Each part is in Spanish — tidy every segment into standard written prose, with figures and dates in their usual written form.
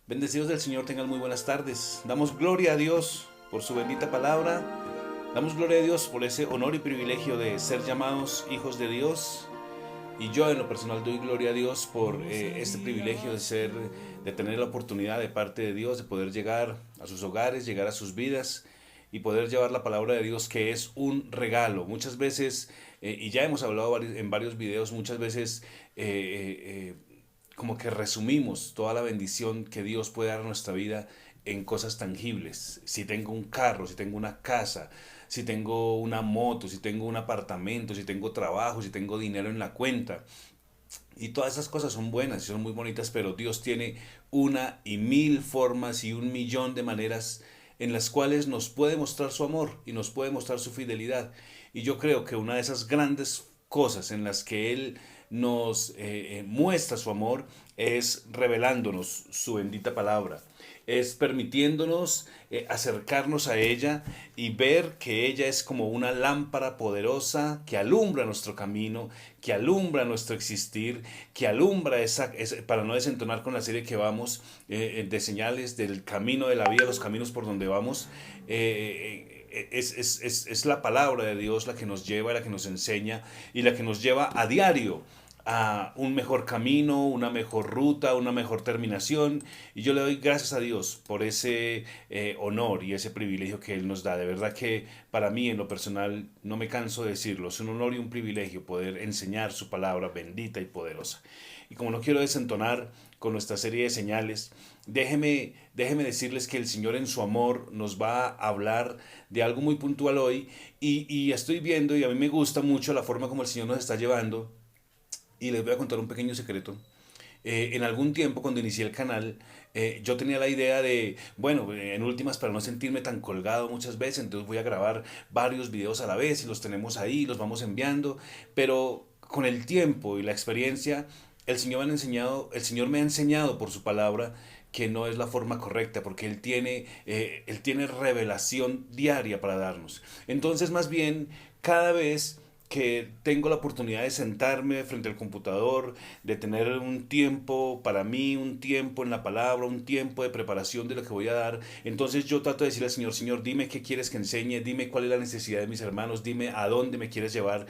Bendecidos del Señor, tengan muy buenas tardes. Damos gloria a Dios por su bendita palabra. Damos gloria a Dios por ese honor y privilegio de ser llamados hijos de Dios. Y yo en lo personal doy gloria a Dios por este privilegio de tener la oportunidad de parte de Dios de poder llegar a sus hogares, llegar a sus vidas y poder llevar la palabra de Dios, que es un regalo. Muchas veces, y ya hemos hablado en varios videos, muchas veces como que resumimos toda la bendición que Dios puede dar a nuestra vida en cosas tangibles. Si tengo un carro, si tengo una casa, si tengo una moto, si tengo un apartamento, si tengo trabajo, si tengo dinero en la cuenta. Y todas esas cosas son buenas y son muy bonitas, pero Dios tiene una y mil formas y un millón de maneras en las cuales nos puede mostrar su amor y nos puede mostrar su fidelidad. Y yo creo que una de esas grandes cosas en las que Él nos muestra su amor es revelándonos su bendita palabra, es permitiéndonos acercarnos a ella y ver que ella es como una lámpara poderosa que alumbra nuestro camino, que alumbra nuestro existir, que alumbra para no desentonar con la serie que vamos de señales del camino de la vida, los caminos por donde vamos. Es la palabra de Dios la que nos lleva, la que nos enseña y la que nos lleva a diario a un mejor camino, una mejor ruta, una mejor terminación. Y yo le doy gracias a Dios por ese honor y ese privilegio que Él nos da. De verdad que para mí en lo personal, no me canso de decirlo, es un honor y un privilegio poder enseñar su palabra bendita y poderosa. Y como no quiero desentonar con nuestra serie de señales, déjeme decirles que el Señor en su amor nos va a hablar de algo muy puntual hoy y estoy viendo y a mí me gusta mucho la forma como el Señor nos está llevando y les voy a contar un pequeño secreto. En algún tiempo, cuando inicié el canal, yo tenía la idea de, bueno, en últimas, para no sentirme tan colgado muchas veces, entonces voy a grabar varios videos a la vez y los tenemos ahí, los vamos enviando, pero con el tiempo y la experiencia, el Señor me ha enseñado por su palabra que no es la forma correcta, porque Él tiene revelación diaria para darnos. Entonces, más bien, cada vez que tengo la oportunidad de sentarme frente al computador, de tener un tiempo para mí, un tiempo en la palabra, un tiempo de preparación de lo que voy a dar. Entonces yo trato de decirle al Señor, Señor, dime qué quieres que enseñe, dime cuál es la necesidad de mis hermanos, dime a dónde me quieres llevar.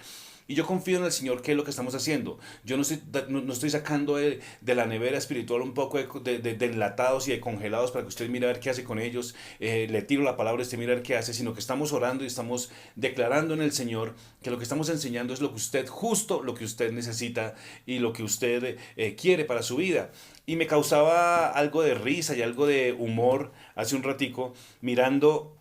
Y yo confío en el Señor que es lo que estamos haciendo. Yo no estoy sacando de la nevera espiritual un poco de enlatados y de congelados para que usted mire a ver qué hace con ellos. Le tiro la palabra y usted mira a ver qué hace, sino que estamos orando y estamos declarando en el Señor que lo que estamos enseñando es lo que usted, justo lo que usted necesita y lo que usted quiere para su vida. Y me causaba algo de risa y algo de humor hace un ratico mirando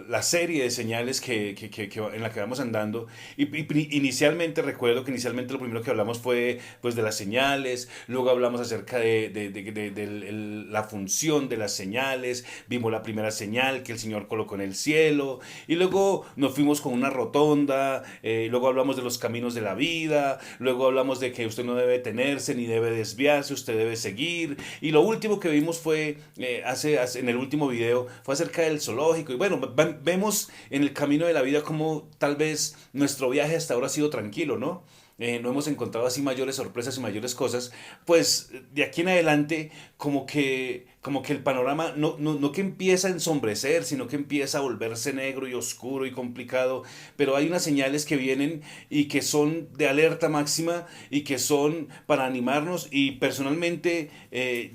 la serie de señales en la que vamos andando. Inicialmente recuerdo que inicialmente lo primero que hablamos fue pues de las señales, luego hablamos acerca de la función de las señales, vimos la primera señal que el Señor colocó en el cielo y luego nos fuimos con una rotonda, luego hablamos de los caminos de la vida, luego hablamos de que usted no debe detenerse ni debe desviarse, usted debe seguir y lo último que vimos fue en el último video fue acerca del zoológico y bueno, vemos en el camino de la vida como tal vez nuestro viaje hasta ahora ha sido tranquilo, ¿no? No hemos encontrado así mayores sorpresas y mayores cosas, pues de aquí en adelante como que el panorama no que empieza a ensombrecer, sino que empieza a volverse negro y oscuro y complicado, pero hay unas señales que vienen y que son de alerta máxima y que son para animarnos y personalmente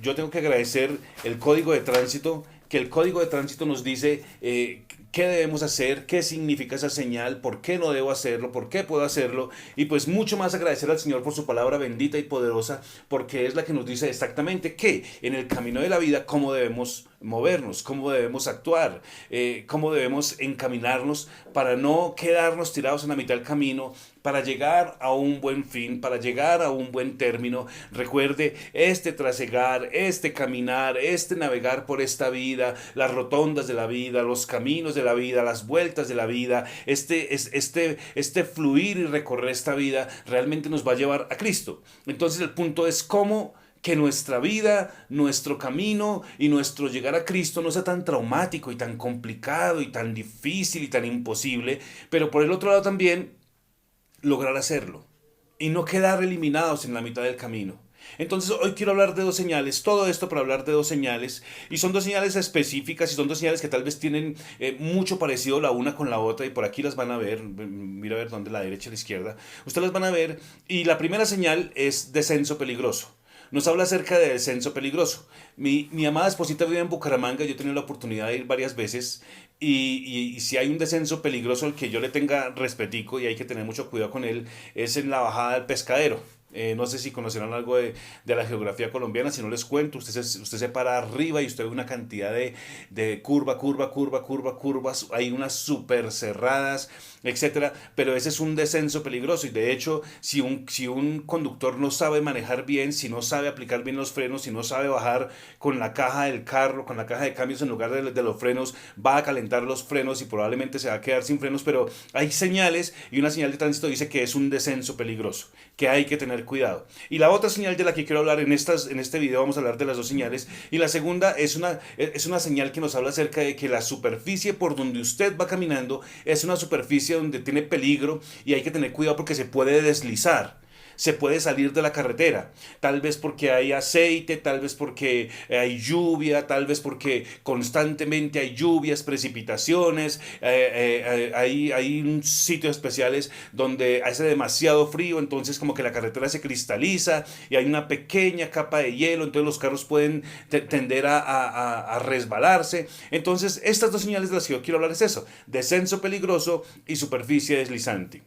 yo tengo que agradecer el código de tránsito, que el código de tránsito nos dice qué debemos hacer, qué significa esa señal, por qué no debo hacerlo, por qué puedo hacerlo, y pues mucho más agradecer al Señor por su palabra bendita y poderosa, porque es la que nos dice exactamente qué en el camino de la vida, cómo debemos movernos, cómo debemos actuar, cómo debemos encaminarnos para no quedarnos tirados en la mitad del camino, para llegar a un buen fin, para llegar a un buen término. Recuerde, este trasegar, este caminar, este navegar por esta vida, las rotondas de la vida, los caminos de la vida, las vueltas de la vida, este fluir y recorrer esta vida realmente nos va a llevar a Cristo. Entonces el punto es cómo que nuestra vida, nuestro camino y nuestro llegar a Cristo no sea tan traumático y tan complicado y tan difícil y tan imposible, pero por el otro lado también lograr hacerlo y no quedar eliminados en la mitad del camino. Entonces hoy quiero hablar de dos señales, todo esto para hablar de dos señales, y son dos señales específicas y son dos señales que tal vez tienen mucho parecido la una con la otra, y por aquí las van a ver, mira a ver dónde, la derecha y la izquierda, ustedes las van a ver, y la primera señal es descenso peligroso. Nos habla acerca de descenso peligroso. Mi amada esposita vive en Bucaramanga, yo he tenido la oportunidad de ir varias veces, y si hay un descenso peligroso al que yo le tenga respetico y hay que tener mucho cuidado con él, es en la bajada del Pescadero. No sé si conocerán algo de la geografía colombiana, si no les cuento, usted se para arriba y usted ve una cantidad de curvas, hay unas súper cerradas, etcétera, pero ese es un descenso peligroso, y de hecho, si un conductor no sabe manejar bien, si no sabe aplicar bien los frenos, si no sabe bajar con la caja del carro, con la caja de cambios en lugar de los frenos, va a calentar los frenos y probablemente se va a quedar sin frenos, pero hay señales, y una señal de tránsito dice que es un descenso peligroso, que hay que tener cuidado. Y la otra señal de la que quiero hablar en este video, vamos a hablar de las dos señales, y la segunda es una señal que nos habla acerca de que la superficie por donde usted va caminando es una superficie donde tiene peligro, y hay que tener cuidado porque se puede deslizar. Se puede salir de la carretera, tal vez porque hay aceite, tal vez porque hay lluvia, tal vez porque constantemente hay lluvias, precipitaciones, hay sitios especiales donde hace demasiado frío, entonces como que la carretera se cristaliza y hay una pequeña capa de hielo, entonces los carros pueden tender a resbalarse. Entonces estas dos señales de las que yo quiero hablar es eso: descenso peligroso y superficie deslizante.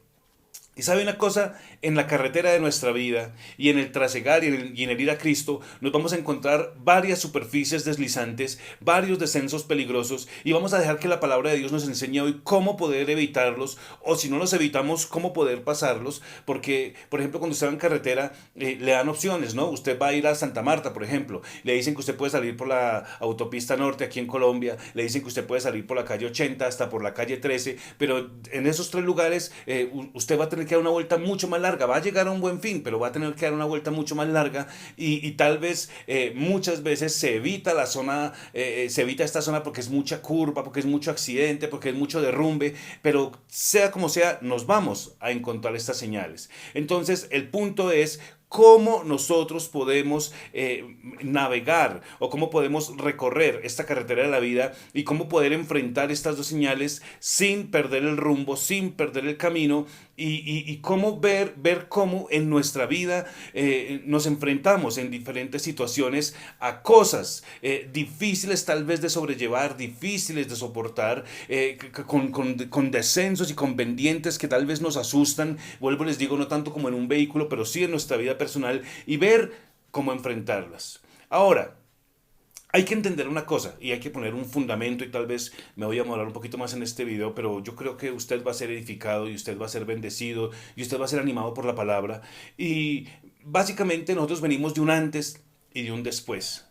Y sabe una cosa, en la carretera de nuestra vida y en el trasegar y en el ir a Cristo, nos vamos a encontrar varias superficies deslizantes, varios descensos peligrosos, y vamos a dejar que la palabra de Dios nos enseñe hoy cómo poder evitarlos, o si no los evitamos, cómo poder pasarlos, porque, por ejemplo, cuando usted va en carretera, le dan opciones, ¿no? Usted va a ir a Santa Marta, por ejemplo, le dicen que usted puede salir por la autopista norte aquí en Colombia, le dicen que usted puede salir por la calle 80 hasta por la calle 13, pero en esos tres lugares usted va a tener que dar una vuelta mucho más larga, va a llegar a un buen fin, pero va a tener que dar una vuelta mucho más larga, y tal vez muchas veces se evita la zona, se evita esta zona porque es mucha curva, porque es mucho accidente, porque es mucho derrumbe, pero sea como sea, nos vamos a encontrar estas señales. Entonces, el punto es cómo nosotros podemos navegar, o cómo podemos recorrer esta carretera de la vida, y cómo poder enfrentar estas dos señales sin perder el rumbo, sin perder el camino, y cómo ver cómo en nuestra vida nos enfrentamos en diferentes situaciones a cosas difíciles tal vez de sobrellevar, difíciles de soportar, con descensos y con pendientes que tal vez nos asustan. Vuelvo, les digo, no tanto como en un vehículo, pero sí en nuestra vida personal, y ver cómo enfrentarlas. Ahora, hay que entender una cosa y hay que poner un fundamento, y tal vez me voy a morar un poquito más en este video, pero yo creo que usted va a ser edificado y usted va a ser bendecido y usted va a ser animado por la palabra. Y básicamente nosotros venimos de un antes y de un después.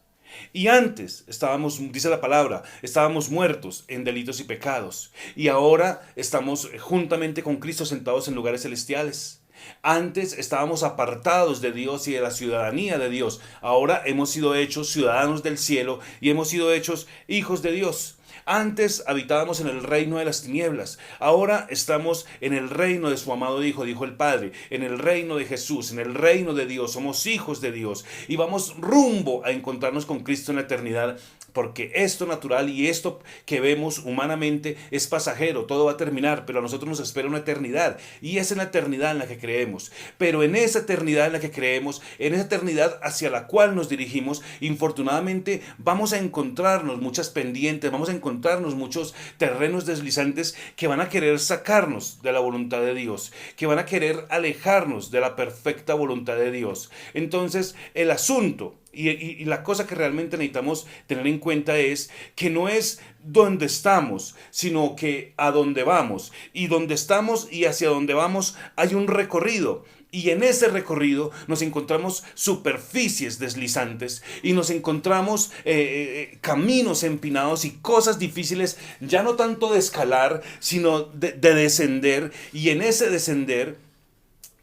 Y antes estábamos, dice la palabra, estábamos muertos en delitos y pecados, y ahora estamos juntamente con Cristo sentados en lugares celestiales. Antes estábamos apartados de Dios y de la ciudadanía de Dios. Ahora hemos sido hechos ciudadanos del cielo y hemos sido hechos hijos de Dios. Antes habitábamos en el reino de las tinieblas. Ahora estamos en el reino de su amado Hijo, dijo el Padre, en el reino de Jesús, en el reino de Dios. Somos hijos de Dios y vamos rumbo a encontrarnos con Cristo en la eternidad, porque esto natural y esto que vemos humanamente es pasajero, todo va a terminar, pero a nosotros nos espera una eternidad, y es en la eternidad en la que creemos. Pero en esa eternidad en la que creemos, en esa eternidad hacia la cual nos dirigimos, infortunadamente vamos a encontrarnos muchas pendientes, vamos a encontrarnos muchos terrenos deslizantes que van a querer sacarnos de la voluntad de Dios, que van a querer alejarnos de la perfecta voluntad de Dios. Entonces, el asunto y la cosa que realmente necesitamos tener en cuenta es que no es donde estamos, sino que a dónde vamos. Y donde estamos y hacia dónde vamos hay un recorrido. Y en ese recorrido nos encontramos superficies deslizantes y nos encontramos caminos empinados y cosas difíciles, ya no tanto de escalar, sino de descender. Y en ese descender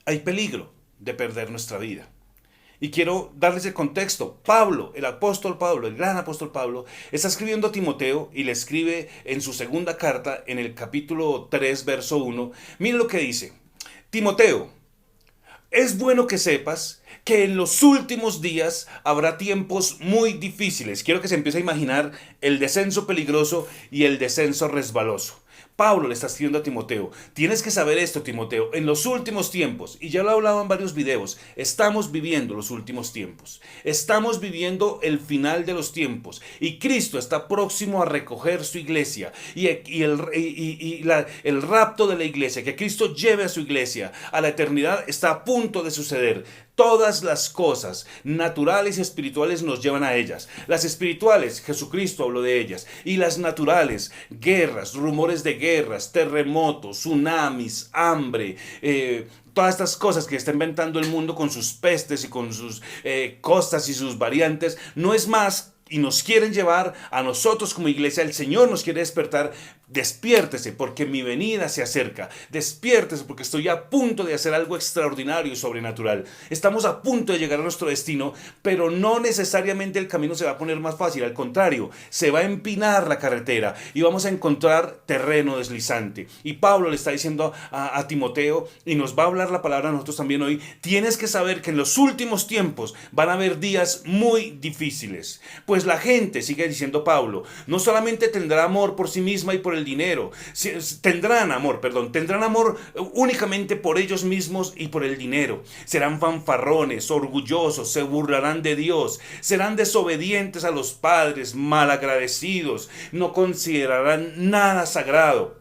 hay peligro de perder nuestra vida. Y quiero darles el contexto. Pablo, el apóstol Pablo, el gran apóstol Pablo, está escribiendo a Timoteo, y le escribe en su segunda carta, en el capítulo 3, verso 1. Miren lo que dice: Timoteo, es bueno que sepas que en los últimos días habrá tiempos muy difíciles. Quiero que se empiece a imaginar el descenso peligroso y el descenso resbaloso. Pablo le está escribiendo a Timoteo: tienes que saber esto, Timoteo, en los últimos tiempos, y ya lo he hablado en varios videos, estamos viviendo los últimos tiempos, estamos viviendo el final de los tiempos, y Cristo está próximo a recoger su iglesia, el rapto de la iglesia, que Cristo lleve a su iglesia a la eternidad, está a punto de suceder. Todas las cosas naturales y espirituales nos llevan a ellas. Las espirituales, Jesucristo habló de ellas. Y las naturales, guerras, rumores de guerras, terremotos, tsunamis, hambre, todas estas cosas que está inventando el mundo con sus pestes y con sus costas y sus variantes, no es más. Y nos quieren llevar a nosotros como iglesia. El Señor nos quiere despertar. Despiértese porque mi venida se acerca. Despiértese porque estoy a punto de hacer algo extraordinario y sobrenatural. Estamos a punto de llegar a nuestro destino, pero no necesariamente el camino se va a poner más fácil. Al contrario, se va a empinar la carretera y vamos a encontrar terreno deslizante. Y Pablo le está diciendo a Timoteo, y nos va a hablar la palabra a nosotros también hoy: tienes que saber que en los últimos tiempos van a haber días muy difíciles. Pues la gente, sigue diciendo Pablo, no solamente tendrá amor por sí misma y por el dinero, tendrán amor únicamente por ellos mismos y por el dinero. Serán fanfarrones, orgullosos, se burlarán de Dios, serán desobedientes a los padres, malagradecidos, no considerarán nada sagrado.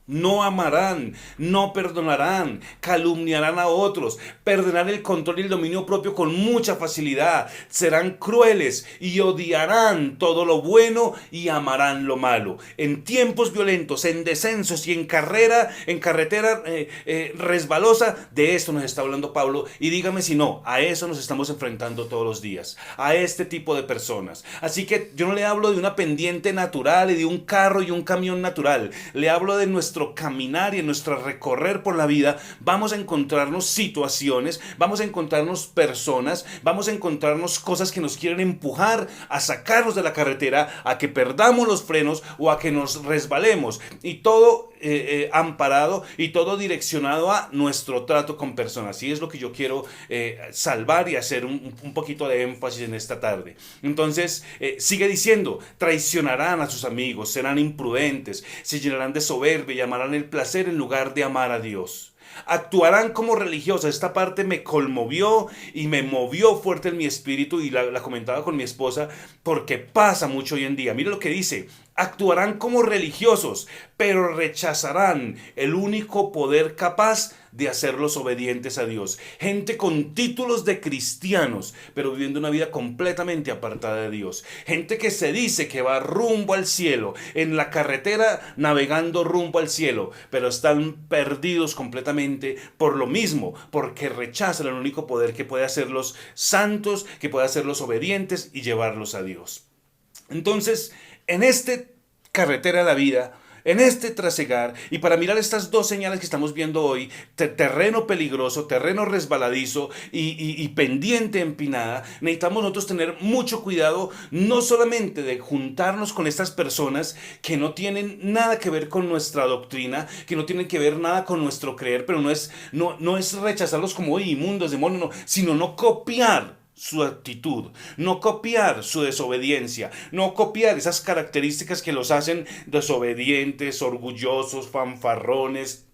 No amarán, no perdonarán, calumniarán a otros, perderán el control y el dominio propio con mucha facilidad, serán crueles y odiarán todo lo bueno y amarán lo malo. En tiempos violentos, en descensos y en carretera resbalosa, de esto nos está hablando Pablo. Y dígame si no, a eso nos estamos enfrentando todos los días, a este tipo de personas. Así que yo no le hablo de una pendiente natural y de un carro y un camión natural, le hablo de nuestro caminar y en nuestro recorrer por la vida. Vamos a encontrarnos situaciones, vamos a encontrarnos personas, vamos a encontrarnos cosas que nos quieren empujar a sacarnos de la carretera, a que perdamos los frenos o a que nos resbalemos, y todo amparado y todo direccionado a nuestro trato con personas. Y es lo que yo quiero salvar y hacer un poquito de énfasis en esta tarde. Entonces sigue diciendo: traicionarán a sus amigos, serán imprudentes, se llenarán de soberbia y amarán el placer en lugar de amar a Dios. Actuarán como religiosos. Esta parte me conmovió y me movió fuerte en mi espíritu, y la comentaba con mi esposa porque pasa mucho hoy en día. Mira lo que dice: actuarán como religiosos, pero rechazarán el único poder capaz de hacerlos obedientes a Dios. Gente con títulos de cristianos, pero viviendo una vida completamente apartada de Dios. Gente que se dice que va rumbo al cielo, en la carretera navegando rumbo al cielo, pero están perdidos completamente por lo mismo, porque rechazan el único poder que puede hacerlos santos, que puede hacerlos obedientes y llevarlos a Dios. Entonces, en este carretera de la vida, en este trasegar, y para mirar estas dos señales que estamos viendo hoy, terreno peligroso, terreno resbaladizo y pendiente empinada, necesitamos nosotros tener mucho cuidado, no solamente de juntarnos con estas personas que no tienen nada que ver con nuestra doctrina, que no tienen que ver nada con nuestro creer, pero no es rechazarlos como inmundos, demonios, no, sino no copiar su actitud, no copiar su desobediencia, no copiar esas características que los hacen desobedientes, orgullosos, fanfarrones,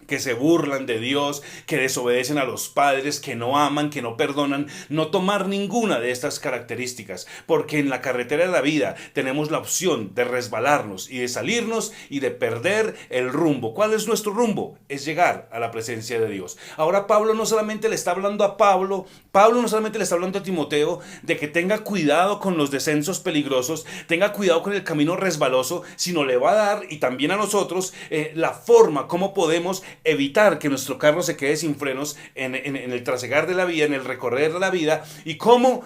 que se burlan de Dios, que desobedecen a los padres, que no aman, que no perdonan. No tomar ninguna de estas características, porque en la carretera de la vida tenemos la opción de resbalarnos y de salirnos y de perder el rumbo. ¿Cuál es nuestro rumbo? Es llegar a la presencia de Dios. Ahora Pablo no solamente le está hablando a Pablo no solamente le está hablando a Timoteo de que tenga cuidado con los descensos peligrosos, tenga cuidado con el camino resbaloso, sino le va a dar, y también a nosotros, la forma como podemos evitar que nuestro carro se quede sin frenos en el trasegar de la vida, en el recorrer de la vida, y cómo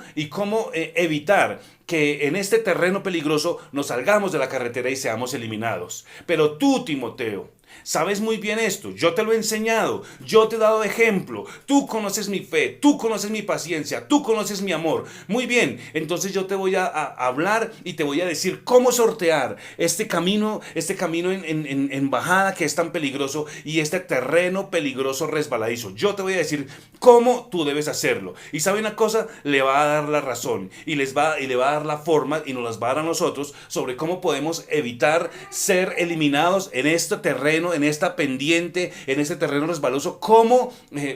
evitar que en este terreno peligroso nos salgamos de la carretera y seamos eliminados. Pero tú, Timoteo, Sabes muy bien esto, yo te lo he enseñado, yo te he dado ejemplo, tú conoces mi fe, tú conoces mi paciencia, tú conoces mi amor. Muy bien, entonces yo te voy a hablar y te voy a decir cómo sortear este camino en bajada que es tan peligroso y este terreno peligroso resbaladizo. Yo te voy a decir cómo tú debes hacerlo. Y sabe una cosa, le va a dar la razón y le va a dar la forma y nos las va a dar a nosotros sobre cómo podemos evitar ser eliminados en este terreno, en esta pendiente, en este terreno resbaloso, cómo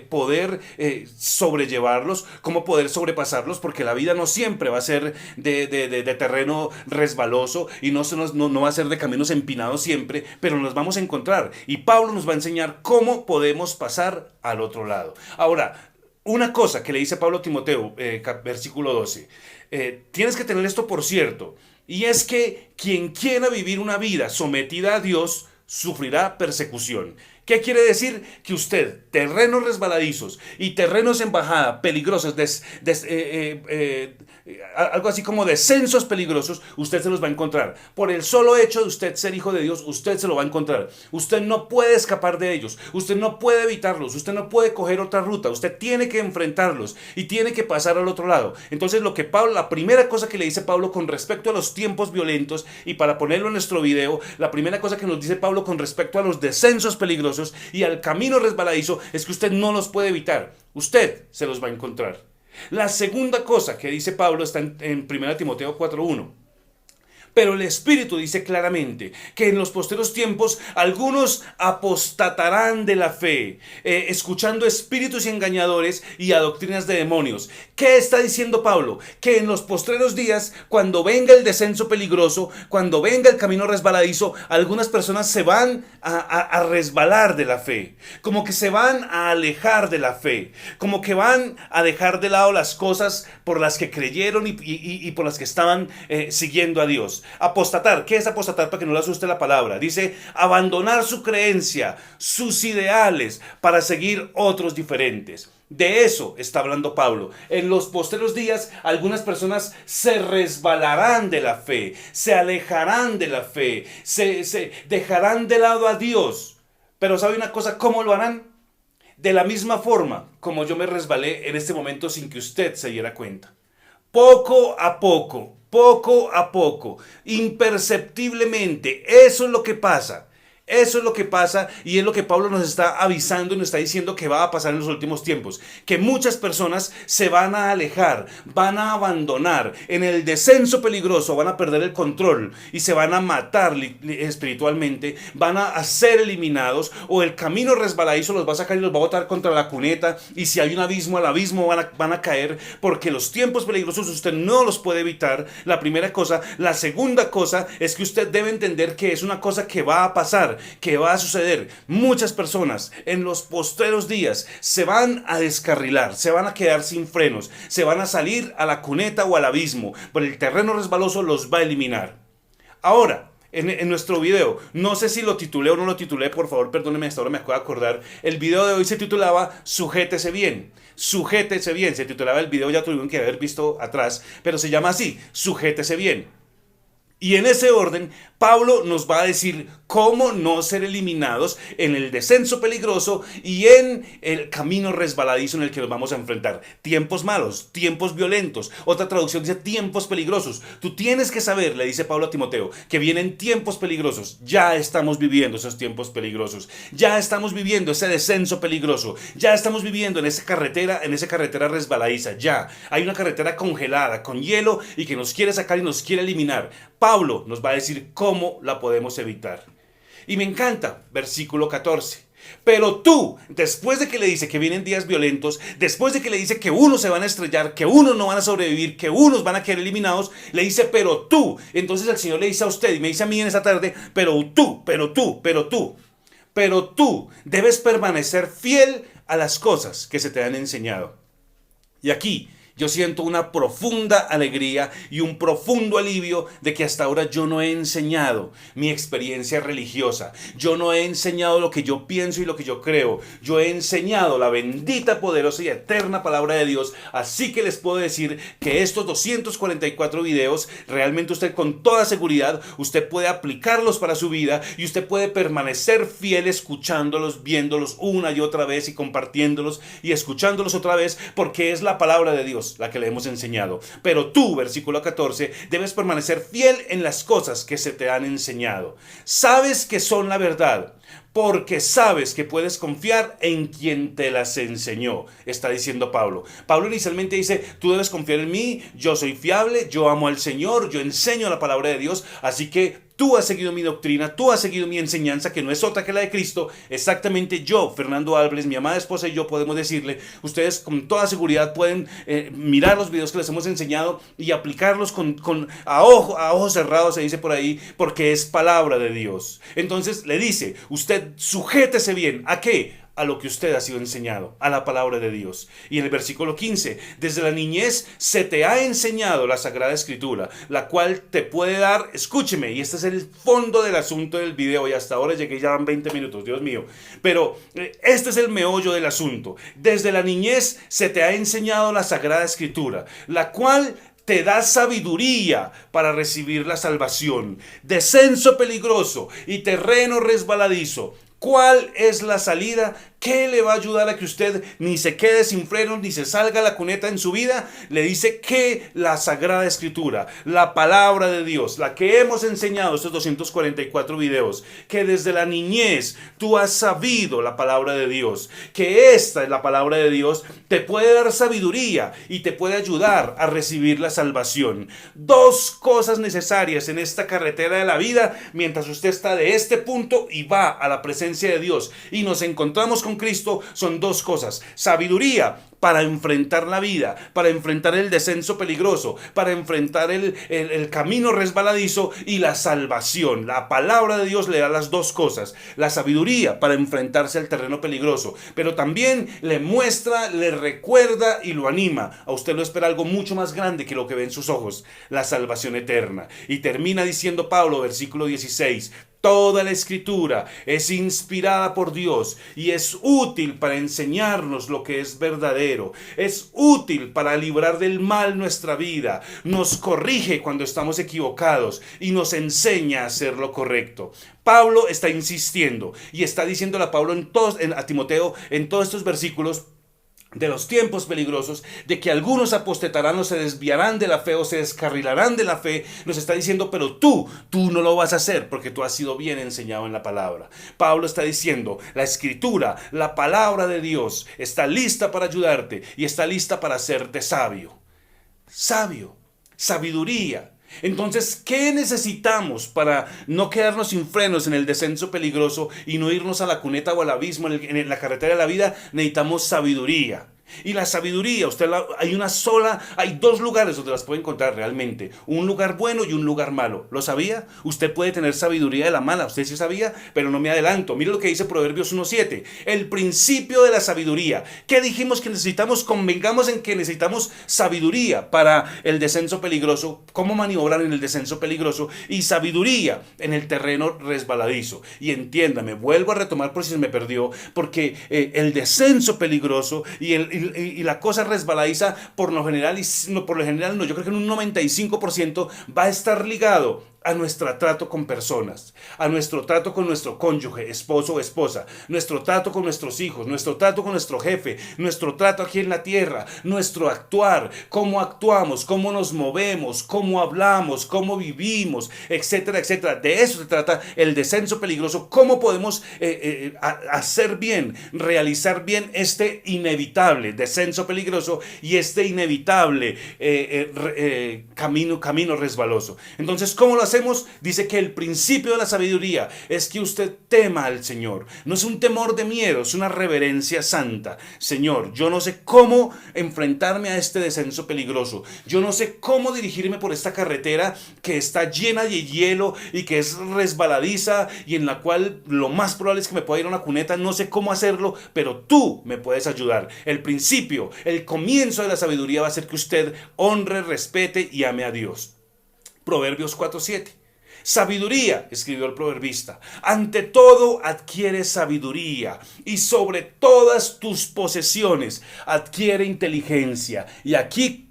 poder sobrellevarlos, cómo poder sobrepasarlos, porque la vida no siempre va a ser de terreno resbaloso y no va a ser de caminos empinados siempre, pero nos vamos a encontrar y Pablo nos va a enseñar cómo podemos pasar al otro lado. Ahora, una cosa que le dice Pablo a Timoteo, versículo 12, tienes que tener esto por cierto, y es que quien quiera vivir una vida sometida a Dios, sufrirá persecución. ¿Qué quiere decir? Que usted, terrenos resbaladizos y terrenos en bajada, peligrosos, algo así como descensos peligrosos, usted se los va a encontrar. Por el solo hecho de usted ser hijo de Dios, usted se lo va a encontrar. Usted no puede escapar de ellos, usted no puede evitarlos, usted no puede coger otra ruta, usted tiene que enfrentarlos y tiene que pasar al otro lado. Entonces la primera cosa que le dice Pablo con respecto a los tiempos violentos, y para ponerlo en nuestro video, la primera cosa que nos dice Pablo con respecto a los descensos peligrosos y al camino resbaladizo es que usted no los puede evitar, usted se los va a encontrar. La segunda cosa que dice Pablo está en 1 Timoteo 4:1. Pero el Espíritu dice claramente que en los posteros tiempos algunos apostatarán de la fe, escuchando espíritus engañadores y a doctrinas de demonios. ¿Qué está diciendo Pablo? Que en los postreros días, cuando venga el descenso peligroso, cuando venga el camino resbaladizo, algunas personas se van a resbalar de la fe, como que se van a alejar de la fe, como que van a dejar de lado las cosas por las que creyeron y por las que estaban siguiendo a Dios. Apostatar, ¿qué es apostatar? Para que no le asuste la palabra. Dice abandonar su creencia, sus ideales para seguir otros diferentes. De eso está hablando Pablo. En los posteros días algunas personas se resbalarán de la fe, se alejarán de la fe, se dejarán de lado a Dios. Pero ¿sabe una cosa? ¿Cómo lo harán? De la misma forma como yo me resbalé en este momento sin que usted se diera cuenta. Poco a poco, imperceptiblemente. Eso es lo que pasa. Eso es lo que pasa y es lo que Pablo nos está avisando y nos está diciendo que va a pasar en los últimos tiempos. Que muchas personas se van a alejar, van a abandonar en el descenso peligroso, van a perder el control y se van a matar espiritualmente, van a ser eliminados o el camino resbaladizo los va a sacar y los va a botar contra la cuneta y si hay un abismo, al abismo van a caer porque los tiempos peligrosos usted no los puede evitar. La primera cosa. La segunda cosa es que usted debe entender que es una cosa que va a pasar, que va a suceder. Muchas personas en los postreros días se van a descarrilar, se van a quedar sin frenos, se van a salir a la cuneta o al abismo, pero el terreno resbaloso los va a eliminar. Ahora, en nuestro video, no sé si lo titulé o no lo titulé, por favor perdónenme, hasta ahora me acabo de acordar. El video de hoy se titulaba Sujétese bien. Sujétese bien, se titulaba el video, ya tuvieron que haber visto atrás, pero se llama así, Sujétese bien. Y en ese orden, Pablo nos va a decir cómo no ser eliminados en el descenso peligroso y en el camino resbaladizo en el que nos vamos a enfrentar. Tiempos malos, tiempos violentos. Otra traducción dice tiempos peligrosos. Tú tienes que saber, le dice Pablo a Timoteo, que vienen tiempos peligrosos. Ya estamos viviendo esos tiempos peligrosos. Ya estamos viviendo ese descenso peligroso. Ya estamos viviendo en esa carretera resbaladiza. Ya hay una carretera congelada con hielo y que nos quiere sacar y nos quiere eliminar. Pablo nos va a decir cómo la podemos evitar. Y me encanta, versículo 14. Pero tú, después de que le dice que vienen días violentos, después de que le dice que unos se van a estrellar, que unos no van a sobrevivir, que unos van a quedar eliminados, le dice, pero tú. Entonces el Señor le dice a usted y me dice a mí en esta tarde, pero tú debes permanecer fiel a las cosas que se te han enseñado. Y aquí Yo siento una profunda alegría y un profundo alivio de que hasta ahora yo no he enseñado mi experiencia religiosa. Yo no he enseñado lo que yo pienso y lo que yo creo. Yo he enseñado la bendita, poderosa y eterna palabra de Dios. Así que les puedo decir que estos 244 videos, realmente usted con toda seguridad, usted puede aplicarlos para su vida y usted puede permanecer fiel escuchándolos, viéndolos una y otra vez y compartiéndolos y escuchándolos otra vez, porque es la palabra de Dios la que le hemos enseñado. Pero tú, versículo 14, debes permanecer fiel en las cosas que se te han enseñado. Sabes que son la verdad, porque sabes que puedes confiar en quien te las enseñó, está diciendo Pablo. Pablo inicialmente dice, tú debes confiar en mí, yo soy fiable, yo amo al Señor, yo enseño la palabra de Dios, así que tú has seguido mi doctrina, tú has seguido mi enseñanza, que no es otra que la de Cristo. Exactamente yo, Fernando Álvarez, mi amada esposa y yo podemos decirle, ustedes con toda seguridad pueden mirar los videos que les hemos enseñado y aplicarlos a ojos cerrados, se dice por ahí, porque es palabra de Dios. Entonces le dice, usted sujétese bien, ¿a qué? A lo que usted ha sido enseñado, a la palabra de Dios. Y en el versículo 15, desde la niñez se te ha enseñado la Sagrada Escritura, la cual te puede dar, escúcheme, y este es el fondo del asunto del video, y hasta ahora llegué, ya van 20 minutos, Dios mío, pero este es el meollo del asunto. Desde la niñez se te ha enseñado la Sagrada Escritura, la cual te da sabiduría para recibir la salvación, descenso peligroso y terreno resbaladizo. ¿Cuál es la salida? ¿Qué le va a ayudar a que usted ni se quede sin frenos, ni se salga la cuneta en su vida? Le dice que la Sagrada Escritura, la palabra de Dios, la que hemos enseñado estos 244 videos, que desde la niñez tú has sabido la palabra de Dios, que esta es la palabra de Dios, te puede dar sabiduría y te puede ayudar a recibir la salvación. Dos cosas necesarias en esta carretera de la vida mientras usted está de este punto y va a la presencia de Dios y nos encontramos con Cristo, son dos cosas: sabiduría para enfrentar la vida, para enfrentar el descenso peligroso, para enfrentar el camino resbaladizo, y la salvación. La palabra de Dios le da las dos cosas: la sabiduría para enfrentarse al terreno peligroso, pero también le muestra, le recuerda y lo anima. A usted lo espera algo mucho más grande que lo que ve en sus ojos: la salvación eterna. Y termina diciendo Pablo, versículo 16, toda la Escritura es inspirada por Dios y es útil para enseñarnos lo que es verdadero. Es útil para librar del mal nuestra vida. Nos corrige cuando estamos equivocados y nos enseña a hacer lo correcto. Pablo está insistiendo y está diciéndole a Timoteo en todos estos versículos de los tiempos peligrosos, de que algunos apostatarán o se desviarán de la fe o se descarrilarán de la fe. Nos está diciendo, pero tú no lo vas a hacer porque tú has sido bien enseñado en la palabra. Pablo está diciendo, la Escritura, la palabra de Dios está lista para ayudarte y está lista para hacerte sabio. Sabio, sabiduría. Entonces, ¿qué necesitamos para no quedarnos sin frenos en el descenso peligroso y no irnos a la cuneta o al abismo en la carretera de la vida? Necesitamos sabiduría. Y la sabiduría, hay dos lugares donde las puede encontrar realmente: un lugar bueno y un lugar malo. ¿Lo sabía? Usted puede tener sabiduría de la mala, usted sí sabía, pero no me adelanto. Mire lo que dice Proverbios 1:7, el principio de la sabiduría. ¿Qué dijimos que necesitamos? Convengamos en que necesitamos sabiduría para el descenso peligroso, cómo maniobrar en el descenso peligroso, y sabiduría en el terreno resbaladizo. Y entiéndame, vuelvo a retomar por si se me perdió, porque el descenso peligroso y la cosa resbaladiza, por lo general, yo creo que en un 95% va a estar ligado a nuestro trato con personas, a nuestro trato con nuestro cónyuge, esposo o esposa, nuestro trato con nuestros hijos, nuestro trato con nuestro jefe, nuestro trato aquí en la tierra, nuestro actuar, cómo actuamos, cómo nos movemos, cómo hablamos, cómo vivimos, etcétera, etcétera. De eso se trata el descenso peligroso. Cómo podemos hacer bien, realizar bien este inevitable descenso peligroso y este inevitable camino resbaloso. Entonces, ¿cómo lo hacemos? hacemos? Dice que el principio de la sabiduría es que usted tema al Señor. No es un temor de miedo, es una reverencia santa. Señor, yo no sé cómo enfrentarme a este descenso peligroso. Yo no sé cómo dirigirme por esta carretera que está llena de hielo y que es resbaladiza y en la cual lo más probable es que me pueda ir a una cuneta. No sé cómo hacerlo, pero tú me puedes ayudar. El principio, el comienzo de la sabiduría va a ser que usted honre, respete y ame a Dios. Proverbios 4:7. Sabiduría, escribió el proverbista, ante todo adquiere sabiduría y sobre todas tus posesiones adquiere inteligencia. Y aquí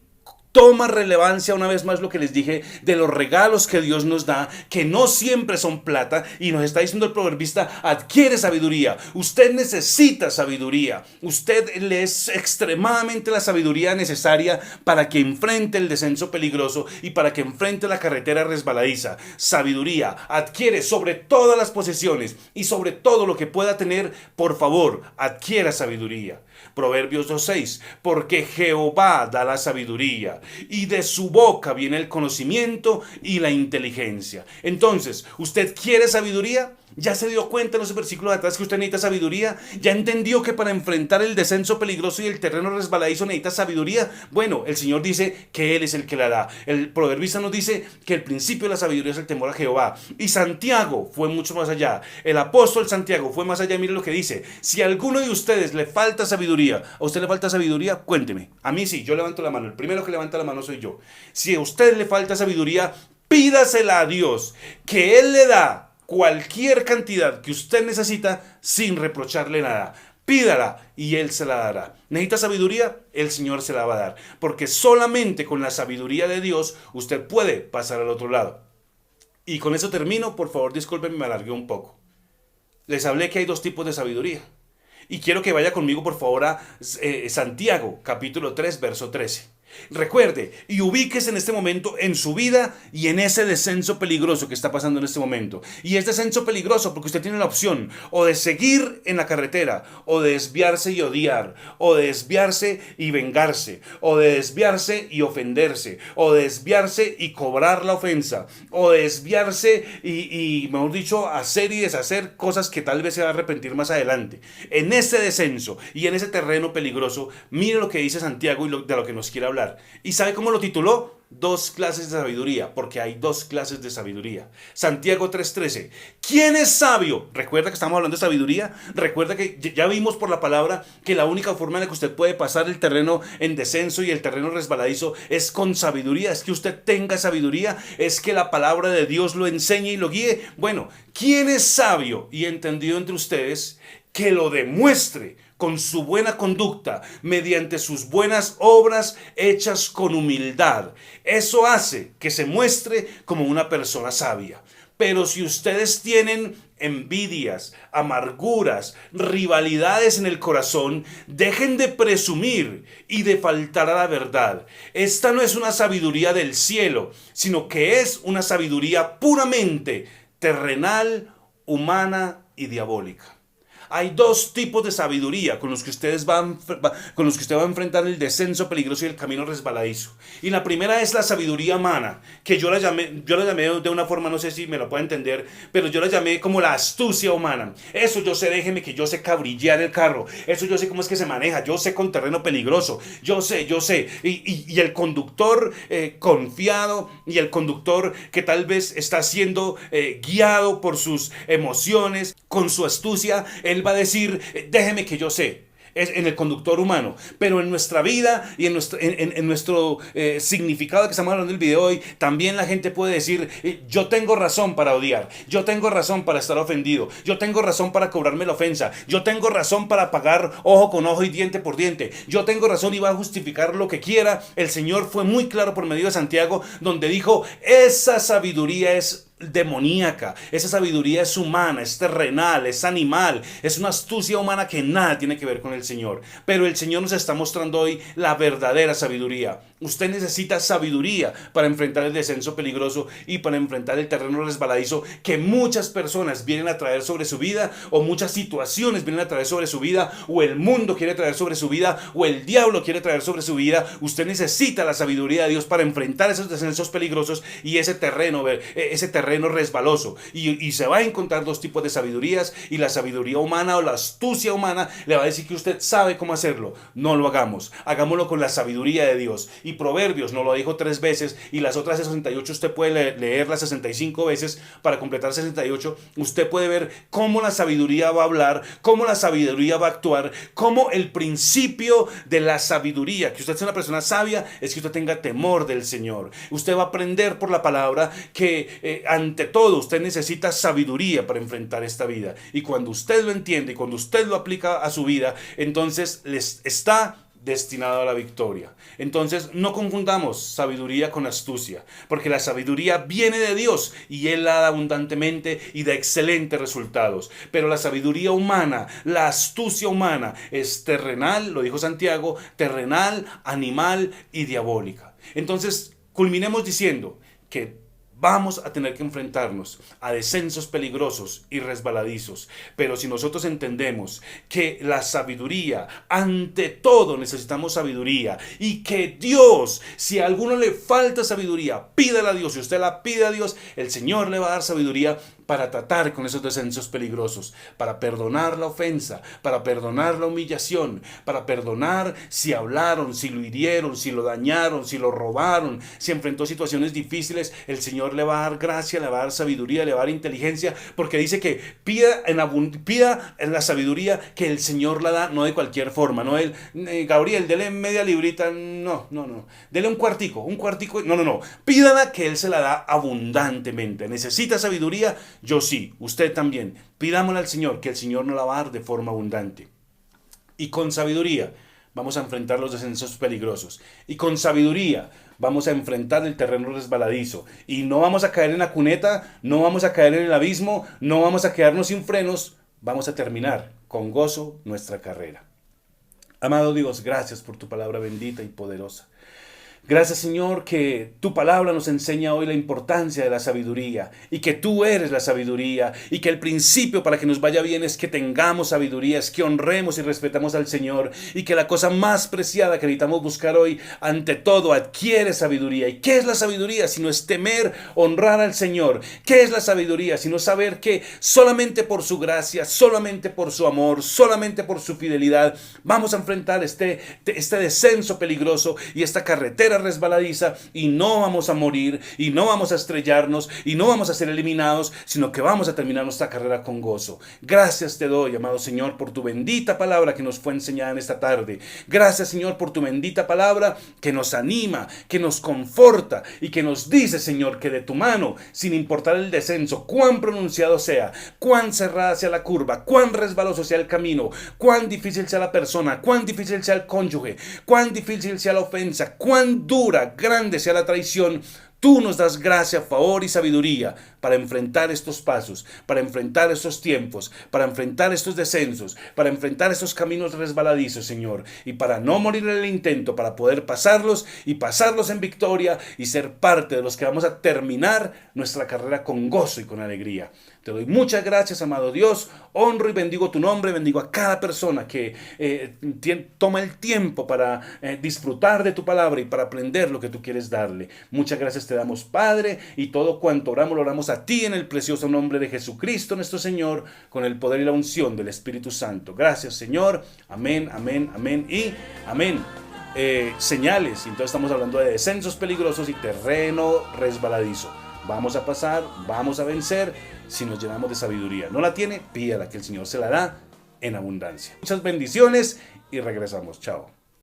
toma relevancia una vez más lo que les dije de los regalos que Dios nos da, que no siempre son plata, y nos está diciendo el proverbista, adquiere sabiduría. Usted necesita sabiduría. Usted le es extremadamente la sabiduría necesaria para que enfrente el descenso peligroso y para que enfrente la carretera resbaladiza. Sabiduría, adquiere sobre todas las posesiones y sobre todo lo que pueda tener, por favor, adquiera sabiduría. Proverbios 2:6, porque Jehová da la sabiduría y de su boca viene el conocimiento y la inteligencia. Entonces, ¿usted quiere sabiduría? ¿Ya se dio cuenta en los versículos de atrás que usted necesita sabiduría? ¿Ya entendió que para enfrentar el descenso peligroso y el terreno resbaladizo necesita sabiduría? Bueno, el Señor dice que Él es el que la da. El proverbista nos dice que el principio de la sabiduría es el temor a Jehová. Y Santiago fue mucho más allá. El apóstol Santiago fue más allá. Mire lo que dice. Si a alguno de ustedes le falta sabiduría, ¿a usted le falta sabiduría? Cuénteme. A mí sí, yo levanto la mano. El primero que levanta la mano soy yo. Si a usted le falta sabiduría, pídasela a Dios, que Él le da cualquier cantidad que usted necesita sin reprocharle nada. Pídala y Él se la dará. ¿Necesita sabiduría? El Señor se la va a dar. Porque solamente con la sabiduría de Dios usted puede pasar al otro lado. Y con eso termino. Por favor, discúlpenme, me alargué un poco. Les hablé que hay dos tipos de sabiduría. Y quiero que vaya conmigo, por favor, a Santiago, capítulo 3, verso 13. Recuerde y ubíquese en este momento en su vida y en ese descenso peligroso que está pasando en este momento. Y es descenso peligroso porque usted tiene la opción o de seguir en la carretera, o de desviarse y odiar, o de desviarse y vengarse, o de desviarse y ofenderse, o de desviarse y cobrar la ofensa, o de desviarse y mejor dicho, hacer y deshacer cosas que tal vez se va a arrepentir más adelante. En ese descenso y en ese terreno peligroso, mire lo que dice Santiago y de lo que nos quiere hablar. ¿Y sabe cómo lo tituló? Dos clases de sabiduría, porque hay dos clases de sabiduría. Santiago 3:13. ¿Quién es sabio? Recuerda que estamos hablando de sabiduría. Recuerda que ya vimos por la palabra que la única forma en la que usted puede pasar el terreno en descenso y el terreno resbaladizo es con sabiduría. Es que usted tenga sabiduría, es que la palabra de Dios lo enseñe y lo guíe. Bueno, ¿quién es sabio y entendido entre ustedes? Que lo demuestre con su buena conducta, mediante sus buenas obras hechas con humildad. Eso hace que se muestre como una persona sabia. Pero si ustedes tienen envidias, amarguras, rivalidades en el corazón, dejen de presumir y de faltar a la verdad. Esta no es una sabiduría del cielo, sino que es una sabiduría puramente terrenal, humana y diabólica. Hay dos tipos de sabiduría con los que usted va a enfrentar el descenso peligroso y el camino resbaladizo. Y la primera es la sabiduría humana, que yo la llamé de una forma, no sé si me lo puede entender, pero yo la llamé como la astucia humana. Eso yo sé, déjeme que yo sé cabrillear el carro. Eso yo sé cómo es que se maneja. Yo sé con terreno peligroso. Yo sé. Y el conductor confiado y el conductor que tal vez está siendo guiado por sus emociones, con su astucia, él va a decir, déjeme que yo sé. Es en el conductor humano, pero en nuestra vida y en nuestro significado que estamos hablando del video hoy, también la gente puede decir, yo tengo razón para odiar, yo tengo razón para estar ofendido, yo tengo razón para cobrarme la ofensa, yo tengo razón para pagar ojo con ojo y diente por diente, yo tengo razón y va a justificar lo que quiera. El Señor fue muy claro por medio de Santiago, donde dijo, esa sabiduría es demoníaca, esa sabiduría es humana, es terrenal, es animal, es una astucia humana que nada tiene que ver con el Señor. Pero el Señor nos está mostrando hoy la verdadera sabiduría. Usted necesita sabiduría para enfrentar el descenso peligroso y para enfrentar el terreno resbaladizo que muchas personas vienen a traer sobre su vida, o muchas situaciones vienen a traer sobre su vida, o el mundo quiere traer sobre su vida, o el diablo quiere traer sobre su vida. Usted necesita la sabiduría de Dios para enfrentar esos descensos peligrosos y ese terreno resbaloso. Y se va a encontrar dos tipos de sabidurías, y la sabiduría humana o la astucia humana le va a decir que usted sabe cómo hacerlo. No lo hagamos, hagámoslo con la sabiduría de Dios. Y Proverbios nos lo dijo 3 veces, y las otras 68 usted puede leerlas 65 veces para completar 68. Usted puede ver cómo la sabiduría va a hablar, cómo la sabiduría va a actuar, cómo el principio de la sabiduría, que usted sea una persona sabia, es que usted tenga temor del Señor. Usted va a aprender por la palabra que ante todo usted necesita sabiduría para enfrentar esta vida. Y cuando usted lo entiende y cuando usted lo aplica a su vida, entonces les está destinado a la victoria. Entonces no confundamos sabiduría con astucia, porque la sabiduría viene de Dios y Él la da abundantemente y da excelentes resultados. Pero la sabiduría humana, la astucia humana es terrenal, lo dijo Santiago, terrenal, animal y diabólica. Entonces culminemos diciendo que vamos a tener que enfrentarnos a descensos peligrosos y resbaladizos. Pero si nosotros entendemos que la sabiduría, ante todo necesitamos sabiduría, y que Dios, si a alguno le falta sabiduría, pídala a Dios. Si usted la pide a Dios, el Señor le va a dar sabiduría para tratar con esos descensos peligrosos, para perdonar la ofensa, para perdonar la humillación, para perdonar si hablaron, si lo hirieron, si lo dañaron, si lo robaron, si enfrentó situaciones difíciles. El Señor le va a dar gracia, le va a dar sabiduría, le va a dar inteligencia, porque dice que pida en la sabiduría que el Señor la da, no de cualquier forma, no Gabriel, dele media librita, no, dele un cuartico, no, pídala que Él se la da abundantemente. ¿Necesita sabiduría? Yo sí, usted también. Pidámosle al Señor, que el Señor nos la va a dar de forma abundante. Y con sabiduría vamos a enfrentar los descensos peligrosos. Y con sabiduría vamos a enfrentar el terreno resbaladizo. Y no vamos a caer en la cuneta, no vamos a caer en el abismo, no vamos a quedarnos sin frenos. Vamos a terminar con gozo nuestra carrera. Amado Dios, gracias por tu palabra bendita y poderosa. Gracias, Señor, que tu palabra nos enseña hoy la importancia de la sabiduría, y que tú eres la sabiduría, y que el principio para que nos vaya bien es que tengamos sabiduría, es que honremos y respetamos al Señor, y que la cosa más preciada que necesitamos buscar hoy, ante todo, adquiere sabiduría. ¿Y qué es la sabiduría? Sino es temer, honrar al Señor. ¿Qué es la sabiduría? Sino saber que solamente por su gracia, solamente por su amor, solamente por su fidelidad, vamos a enfrentar este descenso peligroso y esta carretera resbaladiza, y no vamos a morir, y no vamos a estrellarnos, y no vamos a ser eliminados, sino que vamos a terminar nuestra carrera con gozo. Gracias te doy, amado Señor, por tu bendita palabra que nos fue enseñada en esta tarde. Gracias, Señor, por tu bendita palabra que nos anima, que nos conforta y que nos dice, Señor, que de tu mano, sin importar el descenso, cuán pronunciado sea, cuán cerrada sea la curva, cuán resbaloso sea el camino, cuán difícil sea la persona, cuán difícil sea el cónyuge, cuán difícil sea la ofensa, cuán dura, grande sea la traición, tú nos das gracia, favor y sabiduría para enfrentar estos pasos, para enfrentar estos tiempos, para enfrentar estos descensos, para enfrentar estos caminos resbaladizos, Señor, y para no morir en el intento, para poder pasarlos y pasarlos en victoria y ser parte de los que vamos a terminar nuestra carrera con gozo y con alegría. Te doy muchas gracias, amado Dios, honro y bendigo tu nombre, bendigo a cada persona que toma el tiempo para disfrutar de tu palabra y para aprender lo que tú quieres darle. Muchas gracias te damos, Padre, y todo cuanto oramos, lo oramos a ti en el precioso nombre de Jesucristo nuestro Señor, con el poder y la unción del Espíritu Santo. Gracias, Señor. Amén, amén, amén y amén. Señales, y entonces estamos hablando de descensos peligrosos y terreno resbaladizo. Vamos a pasar, vamos a vencer si nos llenamos de sabiduría. ¿No la tiene? Pídala, que el Señor se la da en abundancia. Muchas bendiciones y regresamos. Chao.